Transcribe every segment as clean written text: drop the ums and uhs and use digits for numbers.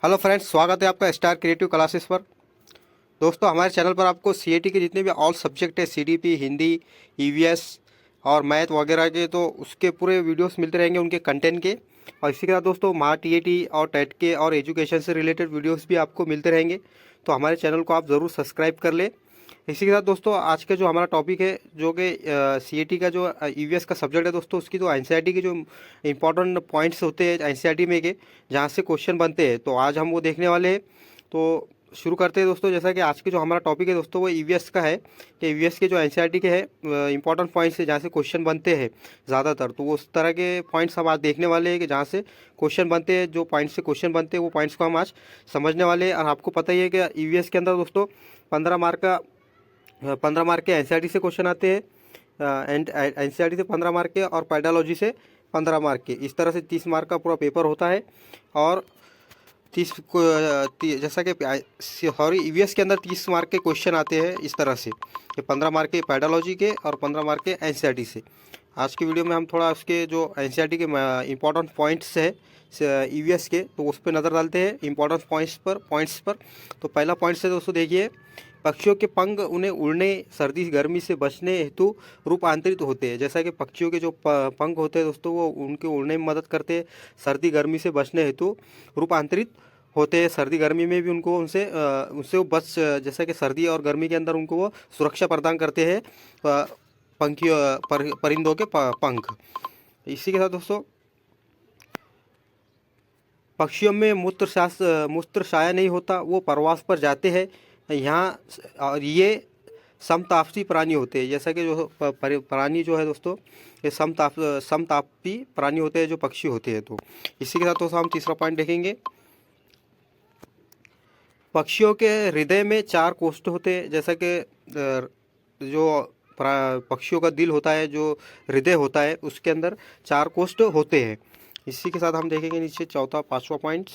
Hello friends, स्वागत है आपका स्टार क्रिएटिव क्लासेस पर। दोस्तों, हमारे चैनल पर आपको सीएटी के जितने भी ऑल सब्जेक्ट है, सीडीपी, हिंदी, ईवीएस और मैथ वगैरह के, तो उसके पूरे वीडियोस मिलते रहेंगे उनके कंटेंट के। और इसी के साथ दोस्तों महा टीएटी और टेट के और एजुकेशन से रिलेटेड वीडियोस भी आपको मिलते रहेंगे। तो हमारे चैनल को आप ज़रूर सब्सक्राइब कर ले। इसी के साथ दोस्तों आज का जो हमारा टॉपिक है, जो कि सीएटी का जो ईवीएस का सब्जेक्ट है दोस्तों, उसकी तो एनसीईआरटी के जो इंपॉर्टेंट पॉइंट्स होते हैं एनसीईआरटी में के, जहाँ से क्वेश्चन बनते हैं, तो आज हम वो देखने वाले हैं। तो शुरू करते हैं दोस्तों। जैसा कि आज के जो हमारा टॉपिक है दोस्तों, वो ईवीएस का है कि ईवीएस के जो एनसीईआरटी के है इंपॉर्टेंट पॉइंट्स है, जहाँ से क्वेश्चन बनते हैं ज़्यादातर, तो उस तरह के पॉइंट्स हम आज देखने वाले हैं कि जहाँ से क्वेश्चन बनते हैं, जो पॉइंट्स से क्वेश्चन बनते हैं वो पॉइंट्स को हम आज समझने वाले हैं। और आपको पता ही है कि ईवीएस के अंदर दोस्तों 15 मार्क के एनसीईआरटी से क्वेश्चन आते हैं, एंड एनसीईआरटी से 15 मार्क के और पेडालॉजी से 15 मार्क के, इस तरह से 30 मार्क का पूरा पेपर होता है। और जैसा कि सॉरी ईवीएस के अंदर 30 मार्क के क्वेश्चन आते हैं इस तरह से कि 15 मार्क के पेडालॉजी के और 15 मार्क के एनसीईआरटी से। आज की वीडियो में हम थोड़ा उसके जो एनसीईआरटी के इंपॉर्टेंट पॉइंट्स है ईवीएस के, तो उस पर नज़र डालते हैं इंपॉर्टेंट पॉइंट्स पर। तो पहला पॉइंट से दोस्तों देखिए, पक्षियों के पंख उन्हें उड़ने, सर्दी गर्मी से बचने हेतु रूपांतरित होते हैं। जैसा कि पक्षियों के जो पंख होते हैं दोस्तों, वो उनके उड़ने में मदद करते हैं, सर्दी गर्मी से बचने हेतु रूपांतरित होते हैं। सर्दी गर्मी में भी उनको उनसे वो बच, जैसा कि सर्दी और गर्मी के अंदर उनको वो सुरक्षा प्रदान करते हैं परिंदों के पंख। इसी के साथ दोस्तों पक्षियों में मूत्रशाया नहीं होता, वो प्रवास पर जाते हैं यहाँ। और ये समतापी प्राणी होते हैं। जैसा कि जो प्राणी जो है दोस्तों, ये समतापी प्राणी होते हैं जो पक्षी होते हैं। तो इसी के साथ दोस्तों हम तीसरा पॉइंट देखेंगे। पक्षियों के हृदय में 4 कोष्ठ होते हैं। जैसा कि जो पक्षियों का दिल होता है, जो हृदय होता है, उसके अंदर 4 कोष्ठ होते हैं। इसी के साथ हम देखेंगे नीचे चौथा 5वां पॉइंट्स।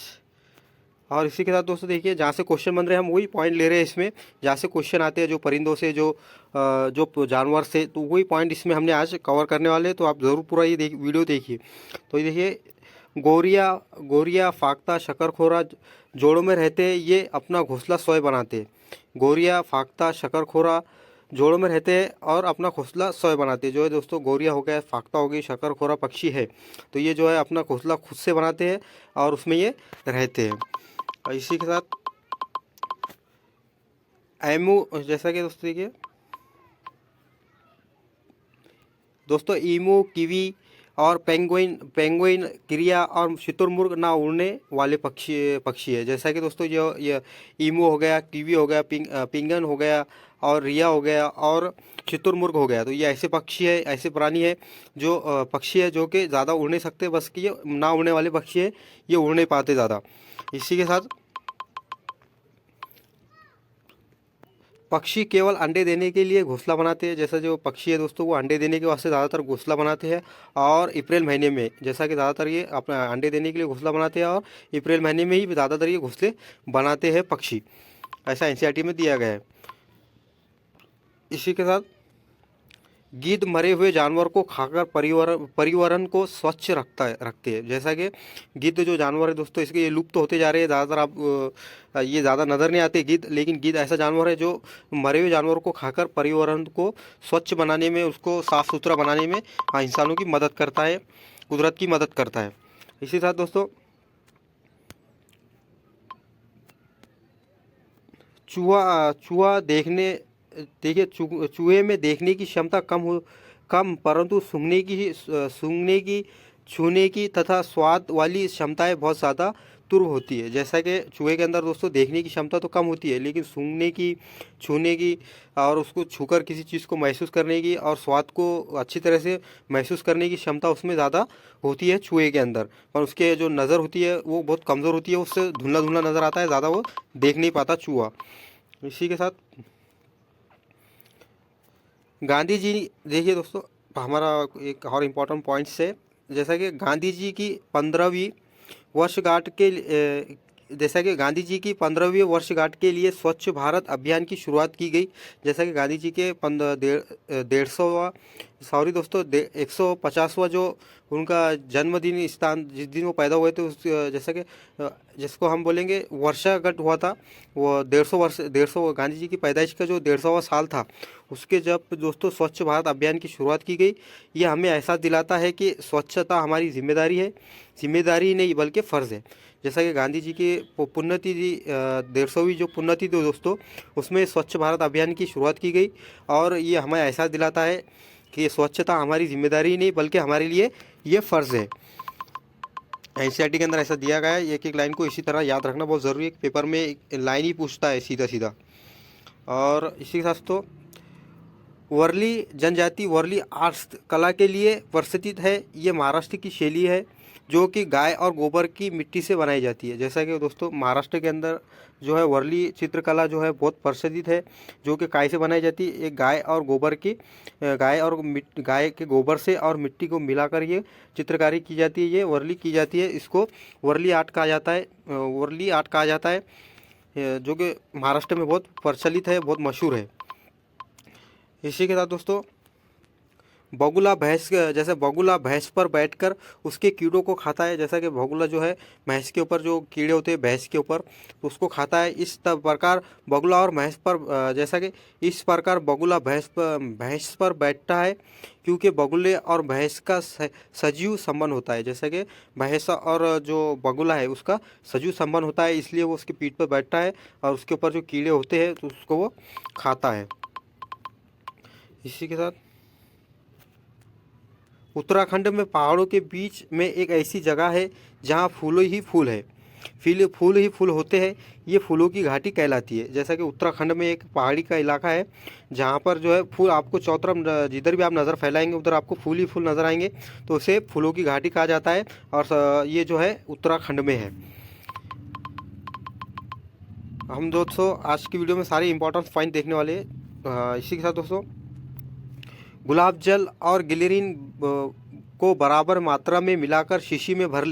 और इसी के साथ दोस्तों देखिए, जहाँ से क्वेश्चन बन रहे हैं हम वही पॉइंट ले रहे हैं इसमें, जहाँ से क्वेश्चन आते हैं जो परिंदों से, जो जानवर से, तो वही पॉइंट इसमें हमने आज कवर करने वाले हैं। तो आप ज़रूर पूरा ये वीडियो देखिए। तो ये देखिए, गोरिया फाख्ता शकरखोरा जोड़ों में रहते हैं, ये अपना घोंसला स्वयं बनाते हैं। गोरिया फाख्ता शकरखोरा जोड़ों में रहते हैं और अपना घोंसला स्वयं बनाते हैं। जो है दोस्तों, गोरिया हो गया, फाख्ता हो गई, शकरखोरा पक्षी है, तो ये जो है अपना घोंसला खुद से बनाते हैं और उसमें ये रहते हैं। और इसी के साथ एमू, जैसा कि दोस्तों देखिए दोस्तों, ईमू, कीवी और पेंगुइन क्रिया और शुतुरमुर्ग ना उड़ने वाले पक्षी है। जैसा कि दोस्तों जो ये ईमू हो गया, कीवी हो गया, पिंगन हो गया और रिया हो गया और शुतुरमुर्ग हो गया, तो ये ऐसे पक्षी है, ऐसे प्राणी है जो पक्षी है जो कि ज़्यादा उड़ नहीं सकते, बस कि ये ना उड़ने वाले पक्षी है, ये उड़ नहीं पाते ज़्यादा। इसी के साथ पक्षी केवल अंडे देने के लिए घोंसला बनाते हैं। जैसा जो पक्षी है दोस्तों, वो अंडे देने के वास्ते ज़्यादातर घोंसला बनाते हैं। और अप्रैल महीने में, जैसा कि ज़्यादातर ये अपना अंडे देने के लिए घोंसला बनाते हैं और अप्रैल महीने में ही ज़्यादातर ये घोंसले बनाते हैं पक्षी, ऐसा एनसीईआरटी में दिया गया है। इसी के साथ गिद्ध मरे हुए जानवर को खाकर परिवरण को स्वच्छ रखते हैं। जैसा कि गिद्ध जो जानवर है दोस्तों, इसके ये लुप्त होते जा रहे हैं ज़्यादातर। आप ये ज़्यादा नज़र नहीं आते गिद्ध, लेकिन गिद्ध ऐसा जानवर है जो मरे हुए जानवर को खाकर पर्यावरण को स्वच्छ बनाने में, उसको साफ़ सुथरा बनाने में इंसानों की मदद करता है, कुदरत की मदद करता है। इसी साथ दोस्तों चूहा देखिए, चूहे में देखने की क्षमता कम, परंतु सूंघने की, छूने की तथा स्वाद वाली क्षमताएं बहुत ज़्यादा तुर्ब होती है। जैसा कि चूहे के अंदर दोस्तों देखने की क्षमता तो कम होती है, लेकिन सूंघने की, छूने की और उसको छूकर किसी चीज़ को महसूस करने की और स्वाद को अच्छी तरह से महसूस करने की क्षमता उसमें ज़्यादा होती है चूहे के अंदर। पर उसके जो नज़र होती है वो बहुत कमज़ोर होती है, उससे धुंधला धुंधला नज़र आता है, ज़्यादा वो देख नहीं पाता चूहा। इसी के साथ गांधी जी, देखिए दोस्तों, हमारा एक और इम्पोर्टेंट पॉइंट्स है। जैसा कि गांधी जी की 15वीं वर्षगांठ जैसा कि गांधी जी की 15वीं वर्षगांठ के लिए स्वच्छ भारत अभियान की शुरुआत की गई। जैसा कि गांधी जी के 150वां सॉरी दोस्तों 150वां जो उनका जन्मदिन स्थान जिस दिन वो पैदा हुए थे, उस जैसा कि जिसको हम बोलेंगे वर्षागंठ हुआ था, वो 150 गांधी जी की पैदाइश का जो 150वां साल था, उसके जब दोस्तों स्वच्छ भारत अभियान की शुरुआत की गई। ये हमें एहसास दिलाता है कि स्वच्छता हमारी जिम्मेदारी है, जिम्मेदारी नहीं बल्कि फ़र्ज़ है। जैसा कि गांधी जी की पुण्यतिथि 150वीं जो पुण्यतिथि दोस्तों, उसमें स्वच्छ भारत अभियान की शुरुआत की गई और ये हमें एहसास दिलाता है कि स्वच्छता हमारी जिम्मेदारी नहीं बल्कि हमारे लिए ये फ़र्ज़ है। एनसीईआरटी के अंदर ऐसा दिया गया है। एक एक लाइन को इसी तरह याद रखना बहुत ज़रूरी है। पेपर में एक लाइन ही पूछता है सीधा सीधा। और इसी के साथ तो वर्ली जनजाति वर्ली आर्ट्स कला के लिए प्रसिद्ध है। ये महाराष्ट्र की शैली है जो कि गाय और गोबर की मिट्टी से बनाई जाती है। जैसा कि दोस्तों महाराष्ट्र के अंदर जो है वर्ली चित्रकला जो है बहुत प्रसिद्ध है, जो कि काय से बनाई जाती है। एक गाय और गोबर की गाय के गोबर से और मिट्टी को मिलाकर ये चित्रकारी की जाती है, ये वर्ली की जाती है। इसको वर्ली आर्ट कहा जाता है, वर्ली आर्ट कहा जाता है, जो कि महाराष्ट्र में बहुत प्रचलित है, बहुत मशहूर है। इसी के साथ दोस्तों बगुला भैंस, जैसे बगुला भैंस पर बैठकर उसके कीड़ों को खाता है। जैसा कि बगुला जो है भैंस के ऊपर जो कीड़े होते हैं भैंस के ऊपर, तो उसको खाता है। इस प्रकार बगुला और भैंस पर जैसा कि इस प्रकार बगुला भैंस पर बैठता है क्योंकि बगुले और भैंस का सजीव संबंध होता है। जैसे कि भैंस और जो बगुला है उसका सजीव संबंध होता है, इसलिए वो उसकी पीठ पर बैठता है और उसके ऊपर जो कीड़े होते हैं तो उसको वो खाता है। इसी के साथ उत्तराखंड में पहाड़ों के बीच में एक ऐसी जगह है जहाँ फूल ही फूल है, फूल ही फूल होते हैं। ये फूलों की घाटी कहलाती है। जैसा कि उत्तराखंड में एक पहाड़ी का इलाका है जहाँ पर जो है फूल आपको चौतरफ जिधर भी आप नज़र फैलाएंगे उधर आपको फूल ही फूल नज़र आएंगे, तो उसे फूलों की घाटी कहा जाता है और ये जो है उत्तराखंड में है। हम दोस्तों आज की वीडियो में सारे इंपॉर्टेंट पॉइंट देखने वाले हैं। इसी के साथ दोस्तों गुलाब जल और गिलिरिन को बराबर मात्रा में मिलाकर शीशी में भर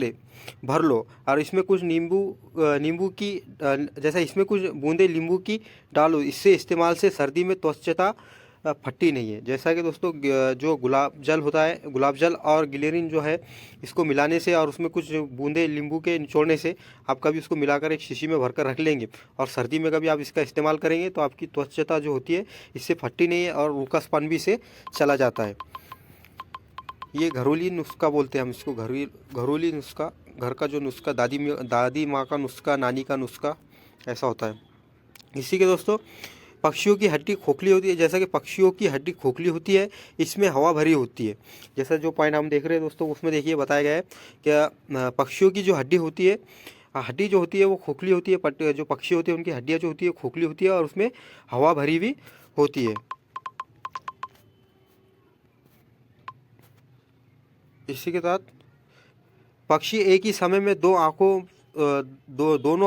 लो और इसमें कुछ नींबू की जैसा इसमें कुछ बूंदे नींबू की डालो। इससे इस्तेमाल से सर्दी में त्वचा फटती नहीं है। जैसा कि दोस्तों जो गुलाब जल होता है, गुलाब जल और गिलिरिन जो है, इसको मिलाने से और उसमें कुछ बूंदे नींबू के निचोड़ने से आप कभी उसको मिलाकर एक शीशी में भरकर रख लेंगे और सर्दी में कभी आप इसका इस्तेमाल करेंगे तो आपकी त्वचा जो होती है इससे फटती नहीं है और रूखापन भी से चला जाता है। ये घरेलू नुस्खा बोलते हैं हम इसको, घरेलू नुस्खा, घर का जो नुस्खा, दादी माँ का नुस्खा, नानी का नुस्खा, ऐसा होता है। इसी के दोस्तों पक्षियों की हड्डी खोखली होती है। जैसा कि पक्षियों की हड्डी खोखली होती है, इसमें हवा भरी होती है। जैसा जो पॉइंट हम देख रहे हैं दोस्तों उसमें देखिए बताया गया है कि पक्षियों की जो हड्डी होती है, हड्डी जो होती है वो खोखली होती है। जो पक्षी होते हैं उनकी हड्डियाँ जो होती है खोखली होती है और उसमें हवा भरी भी होती है। इसी के साथ पक्षी एक ही समय में दोनों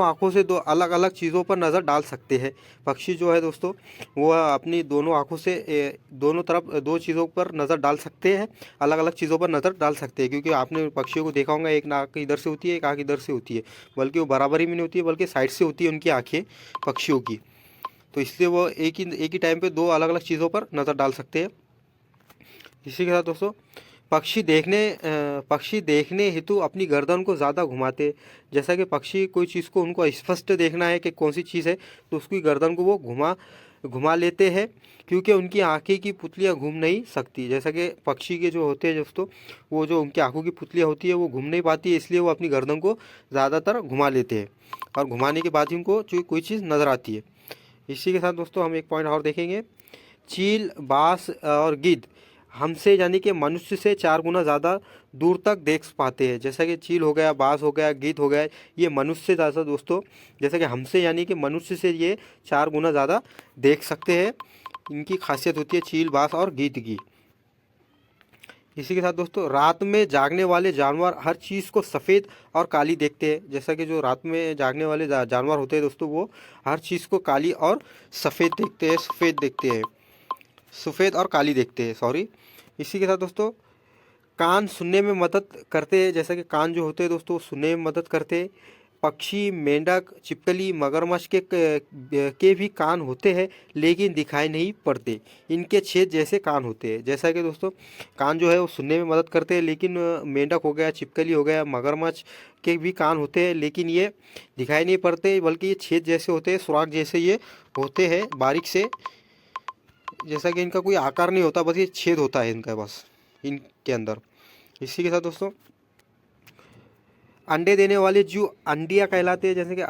आँखों से दो अलग अलग चीज़ों पर नज़र डाल सकते हैं। पक्षी जो है दोस्तों वो अपनी दोनों आँखों से दोनों तरफ दो चीज़ों पर नज़र डाल सकते हैं, अलग अलग चीज़ों पर नज़र डाल सकते हैं। क्योंकि आपने पक्षियों को देखा होगा एक नाक इधर से होती है, एक आँख इधर से होती है, बल्कि वो बराबरी में नहीं होती है बल्कि साइड से होती है उनकी आँखें पक्षियों की। तो इसलिए वो एक ही टाइम पर दो अलग अलग चीज़ों पर नज़र डाल सकते हैं। इसी के साथ दोस्तों पक्षी देखने हेतु अपनी गर्दन को ज़्यादा घुमाते। जैसा कि पक्षी कोई चीज़ को उनको स्पष्ट देखना है कि कौन सी चीज़ है तो उसकी गर्दन को वो घुमा लेते हैं क्योंकि उनकी आँखें की पुतलियाँ घूम नहीं सकती। जैसा कि पक्षी के जो होते हैं दोस्तों वो जो उनकी आँखों की पुतलियाँ होती है वो घूम नहीं पाती है, इसलिए वो अपनी गर्दन को ज़्यादातर घुमा लेते हैं और घुमाने के बाद ही उनको कोई चीज़ नज़र आती है। इसी के साथ दोस्तों हम एक पॉइंट और देखेंगे। चील, बाज और गिद्ध हमसे यानी कि मनुष्य से 4 गुना ज़्यादा दूर तक देख पाते हैं। जैसा कि चील हो गया, बाज हो गया, गिद्ध हो गया, ये मनुष्य से ज़्यादा दोस्तों, जैसा कि हमसे यानी कि मनुष्य से ये 4 गुना ज़्यादा देख सकते हैं। इनकी खासियत होती है चील, बाज और गिद्ध की। इसी के साथ दोस्तों रात में जागने वाले जानवर हर चीज़ को सफ़ेद और काली देखते हैं। जैसा कि जो रात में जागने वाले जानवर होते हैं दोस्तों वो हर चीज़ को काली और सफ़ेद देखते हैं, सॉरी। इसी के साथ दोस्तों कान सुनने में मदद करते हैं। जैसा कि कान जो होते हैं दोस्तों सुनने में मदद करते हैं। पक्षी, मेंढक, छिपकली, मगरमच्छ के भी कान होते हैं लेकिन दिखाई नहीं पड़ते। इनके छेद जैसे कान होते हैं। जैसा कि दोस्तों कान जो है वो सुनने में मदद करते हैं, लेकिन मेंढक हो गया, छिपकली हो गया, मगरमच्छ के भी कान होते हैं लेकिन ये दिखाई नहीं पड़ते, बल्कि ये छेद जैसे होते हैं, सुराख जैसे ये होते हैं बारीक से। जैसा कि इनका कोई आकार नहीं होता, बस ये छेद होता है इनका बस इनके अंदर। इसी के साथ दोस्तों अंडे देने वाले जीव अंडिया कहलाते हैं। जैसे कि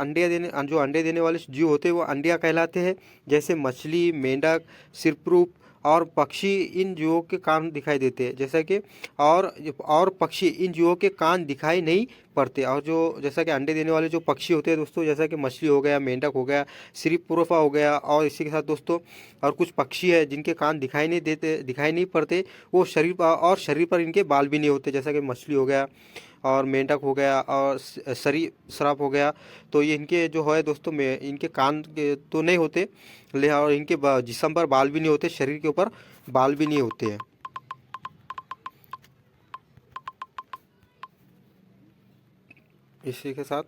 जो अंडे देने वाले जीव होते हैं वो अंडिया कहलाते हैं। जैसे मछली, मेंढक, सिरप्रूप और पक्षी इन जीवों के कान दिखाई देते हैं। जैसा कि और पक्षी इन जीवों के कान दिखाई नहीं पड़ते। और जो जैसा कि अंडे देने वाले जो पक्षी होते हैं दोस्तों, जैसा कि मछली हो गया, मेंढक हो गया, सिरप्रूफा हो गया, और इसी के साथ दोस्तों और कुछ पक्षी है जिनके कान दिखाई नहीं पड़ते, वो शरीर पर इनके बाल भी नहीं होते। जैसा कि मछली हो गया और मेंढक हो गया और सरीसृप हो गया। तो ये इनके जो है दोस्तों में इनके कान तो नहीं होते, और इनके जिस्म पर बाल भी नहीं होते, शरीर के ऊपर बाल भी नहीं होते हैं। इसी के साथ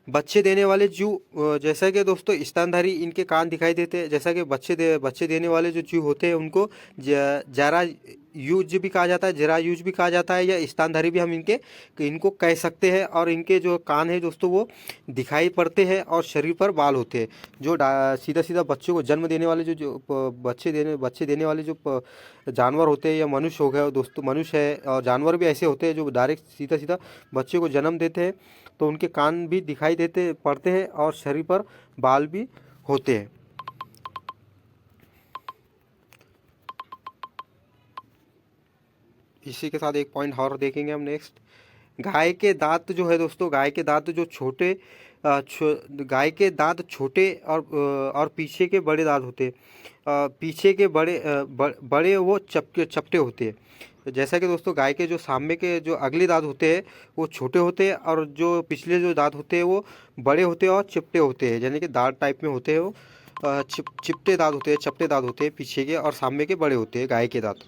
बच्चे देने वाले जीव, जैसा कि दोस्तों स्तनधारी, इनके कान दिखाई देते हैं। जैसा कि बच्चे देने वाले जो जीव होते हैं उनको जरा यूज भी कहा जाता है, जरा यूज भी कहा जाता है, या स्तनधारी भी हम इनको कह सकते हैं। और इनके जो कान है दोस्तों वो दिखाई पड़ते हैं और शरीर पर बाल होते हैं। जो सीधा सीधा बच्चों को जन्म देने वाले जो बच्चे देने वाले जो जानवर होते हैं, या मनुष्य हो गया दोस्तों, मनुष्य है और जानवर भी ऐसे होते हैं जो डायरेक्ट सीधा सीधा बच्चे को जन्म देते हैं, तो उनके कान भी दिखाई पड़ते हैं और शरीर पर बाल भी होते हैं। इसी के साथ एक पॉइंट और देखेंगे हम नेक्स्ट। गाय के दांत जो है दोस्तों, गाय के दांत जो गाय के दांत छोटे और पीछे के बड़े दांत होते हैं। पीछे के बड़े वो चपटे होते हैं। तो जैसा कि दोस्तों गाय के जो सामने के जो अगले दांत होते हैं वो छोटे होते हैं, और जो पिछले जो दांत होते हैं वो बड़े होते हैं और चिपटे होते हैं, यानी कि दांत टाइप में होते हैं वो। चिपटे दांत होते हैं, चपटे दांत होते हैं पीछे के, और सामने के बड़े होते हैं गाय के दांत।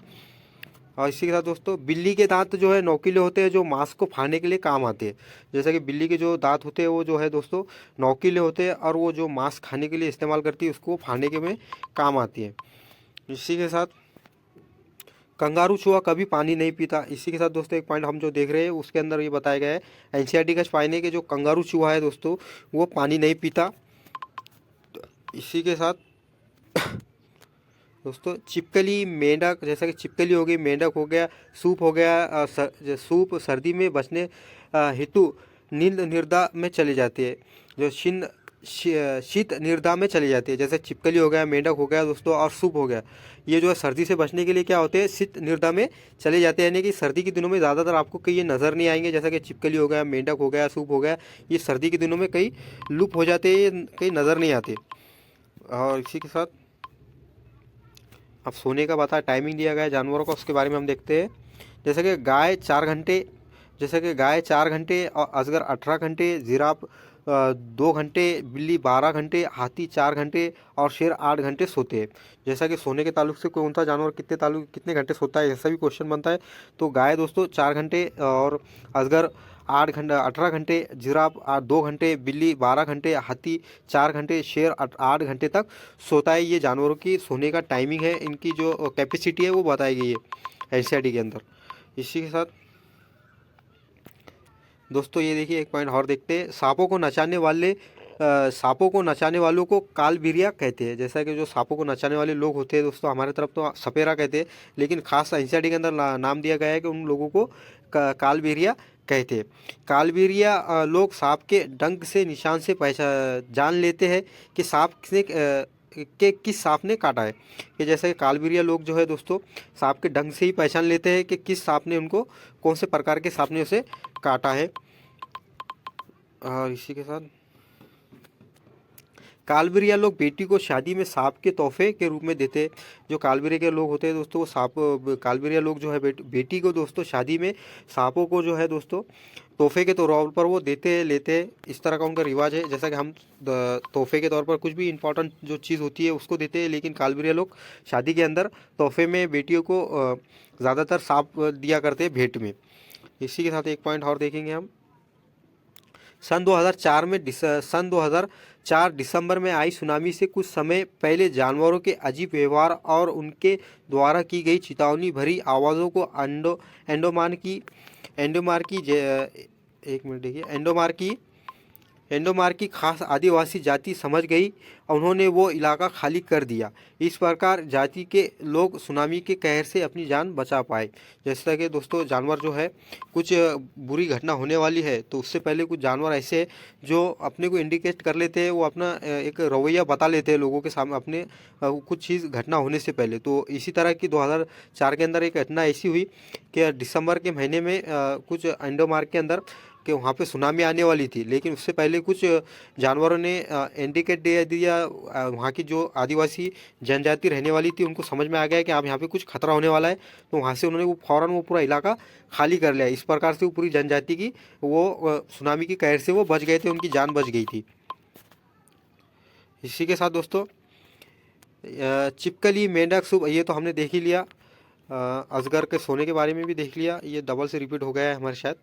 और इसी के साथ दोस्तों बिल्ली के दांत जो है नोकीले होते हैं, जो मांस को फाड़ने के लिए काम आते हैं। जैसा कि बिल्ली के जो दांत होते हैं वो जो है दोस्तों नोकीले होते हैं, और वो जो मांस खाने के लिए इस्तेमाल करती है उसको फाड़ने के में काम आती है। इसी के साथ कंगारू चूहा कभी पानी नहीं पीता। इसी के साथ दोस्तों एक पॉइंट हम जो देख रहे हैं उसके अंदर ये बताया गया है, एनसीईआरटी का पाने के जो कंगारू चूहा है दोस्तों वो पानी नहीं पीता। इसी के साथ दोस्तों छिपकली, मेंढक, जैसा कि छिपकली हो गई, मेंढक हो गया, सूप हो गया, सूप सर्दी में बचने हेतु नींद निर्दा में चले जाते हैं। जो शीत निर्दा में चले जाती है। जैसे छिपकली हो गया, मेंढक हो गया दोस्तों, और सूप हो गया, ये जो है सर्दी से बचने के लिए क्या होते हैं, शीत निर्दा में चले जाते हैं। यानी कि सर्दी के दिनों में ज़्यादातर आपको कहीं ये नज़र नहीं आएंगे। जैसा कि छिपकली हो गया, मेंढक हो गया, सूप हो गया, ये सर्दी के दिनों में कहीं लुप्त हो जाते हैं, कहीं नज़र नहीं आते। और इसी के साथ अब सोने का बता टाइमिंग दिया गया है जानवरों का, उसके बारे में हम देखते हैं। जैसे कि गाय 4 घंटे और अजगर 18 घंटे, जिराफ 2 घंटे, बिल्ली 12 घंटे, हाथी 4 घंटे और शेर 8 घंटे सोते हैं। जैसा कि सोने के ताल्लुक से कौन सा जानवर कितने घंटे सोता है, ऐसा भी क्वेश्चन बनता है। तो गाय दोस्तों 4 घंटे और अजगर 18 घंटे, जिराफ 2 घंटे, बिल्ली 12 घंटे, हाथी 4 घंटे, शेर 8 घंटे तक सोता है। ये जानवरों की सोने का टाइमिंग है, इनकी जो कैपेसिटी है वो बताई गई है एनसीईआरटी के अंदर। इसी के साथ दोस्तों ये देखिए एक पॉइंट और देखते हैं। सांपों को नचाने वालों को कालबेरिया कहते हैं। जैसा कि जो सांपों को नचाने वाले लोग होते हैं दोस्तों, हमारे तरफ तो सपेरा कहते हैं, लेकिन खास एनसीईआरटी के अंदर नाम दिया गया है कि उन लोगों को कालबेरिया कहते हैं। कालबेरिया लोग सांप के डंक से, निशान से जान लेते हैं कि किस सांप ने काटा है। कि जैसे कालबेरिया लोग जो है दोस्तों सांप के डंक से ही पहचान लेते हैं कि किस सांप ने उनको, कौन से प्रकार के सांप ने उसे काटा है। और इसी के साथ कालबेरिया लोग बेटी को शादी में सांप के तोहफे के रूप में देते हैं। जो कालबेरिया के लोग होते हैं दोस्तों, वो कालबेरिया लोग जो है बेटी को दोस्तों शादी में सांपों को जो है दोस्तों तोहफे के तौर पर वो लेते हैं। इस तरह का उनका रिवाज है। जैसा कि हम तोहफे के तौर पर कुछ भी इंपॉर्टेंट जो चीज़ होती है उसको देते हैं, लेकिन कालबेरिया लोग शादी के अंदर तोहफे में बेटियों को ज़्यादातर सांप दिया करते हैं भेंट में। इसी के साथ एक पॉइंट और देखेंगे हम। सन 2004 दिसंबर में आई सुनामी से कुछ समय पहले जानवरों के अजीब व्यवहार और उनके द्वारा की गई चेतावनी भरी आवाज़ों को एंडोमार की एक मिनट देखिए एंडोमार की खास आदिवासी जाति समझ गई। उन्होंने वो इलाका खाली कर दिया। इस प्रकार जाति के लोग सुनामी के कहर से अपनी जान बचा पाए। जैसा कि दोस्तों जानवर जो है कुछ बुरी घटना होने वाली है तो उससे पहले कुछ जानवर ऐसे हैं जो अपने को इंडिकेट कर लेते हैं, वो अपना एक रवैया बता लेते हैं लोगों के सामने अपने कुछ चीज़ घटना होने से पहले। तो इसी तरह की 2004 के अंदर एक घटना ऐसी हुई कि दिसंबर के महीने में कुछ एंडोमार के अंदर कि वहाँ पे सुनामी आने वाली थी, लेकिन उससे पहले कुछ जानवरों ने इंडिकेट दे दिया। वहाँ की जो आदिवासी जनजाति रहने वाली थी उनको समझ में आ गया कि अब यहाँ पे कुछ खतरा होने वाला है, तो वहाँ से उन्होंने वो फ़ौरन वो पूरा इलाका खाली कर लिया। इस प्रकार से वो पूरी जनजाति की वो सुनामी की कहर से वो बच गए थे, उनकी जान बच गई थी। इसी के साथ दोस्तों चिपकली, मेंढक, सुब ये तो हमने देख ही लिया। अजगर के सोने के बारे में भी देख लिया, ये डबल से रिपीट हो गया है हमारे शायद,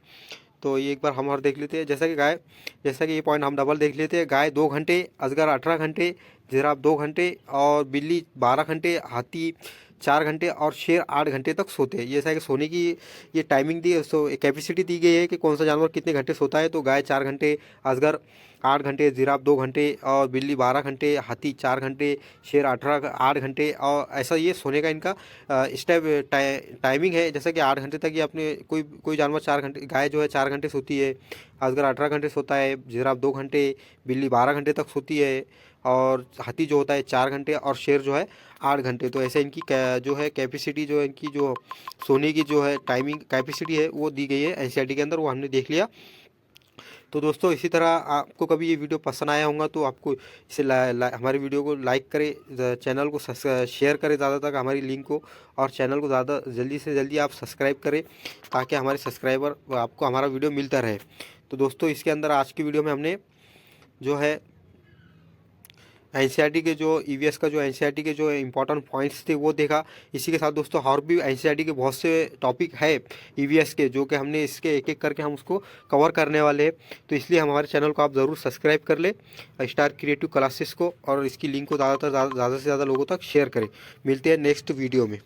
तो ये एक बार हम और देख लेते हैं। जैसा कि ये पॉइंट हम डबल देख लेते हैं। गाय 2 घंटे, अजगर 18 घंटे, जिराफ 2 घंटे और बिल्ली 12 घंटे, हाथी 4 घंटे और शेर 8 घंटे तक सोते हैं। ये ऐसा है कि सोने की ये टाइमिंग दी, सो कैपेसिटी दी गई है कि कौन सा जानवर कितने घंटे सोता है। तो गाय 4 घंटे, अजगर 8 घंटे, जिराफ 2 घंटे और बिल्ली 12 घंटे, हाथी 4 घंटे, शेर 8 घंटे। और ऐसा ये सोने का इनका स्टेप टाइमिंग है। जैसा कि 8 घंटे तक ये अपने कोई जानवर 4 घंटे, गाय जो है 4 घंटे सोती है, अजगर 18 घंटे सोता है, जिराफ 2 घंटे, बिल्ली 12 घंटे तक सोती है और हाथी जो होता है 4 घंटे और शेर जो है 8 घंटे। तो ऐसे इनकी जो है कैपेसिटी, जो इनकी जो सोने की जो है टाइमिंग कैपेसिटी है वो दी गई है एनसीईआरटी के अंदर, वो हमने देख लिया। तो दोस्तों इसी तरह आपको कभी ये वीडियो पसंद आया होगा तो आपको इसे हमारी वीडियो को लाइक करें, चैनल को शेयर करें ज़्यादा तक हमारी लिंक को, और चैनल को ज़्यादा जल्दी से जल्दी आप सब्सक्राइब करें ताकि हमारे सब्सक्राइबर आपको हमारा वीडियो मिलता रहे। तो दोस्तों इसके अंदर आज की वीडियो में हमने जो है एनसीईआरटी के जो ईवीएस का जो एनसीईआरटी के जो इंपॉर्टेंट पॉइंट्स थे वो देखा। इसी के साथ दोस्तों और भी एनसीईआरटी के बहुत से टॉपिक है ईवीएस के, जो कि हमने इसके एक एक करके हम उसको कवर करने वाले हैं। तो इसलिए हमारे चैनल को आप ज़रूर सब्सक्राइब कर ले, स्टार क्रिएटिव क्लासेस को, और इसकी लिंक को ज़्यादा से ज़्यादा लोगों तक शेयर करें। मिलते हैं नेक्स्ट वीडियो में।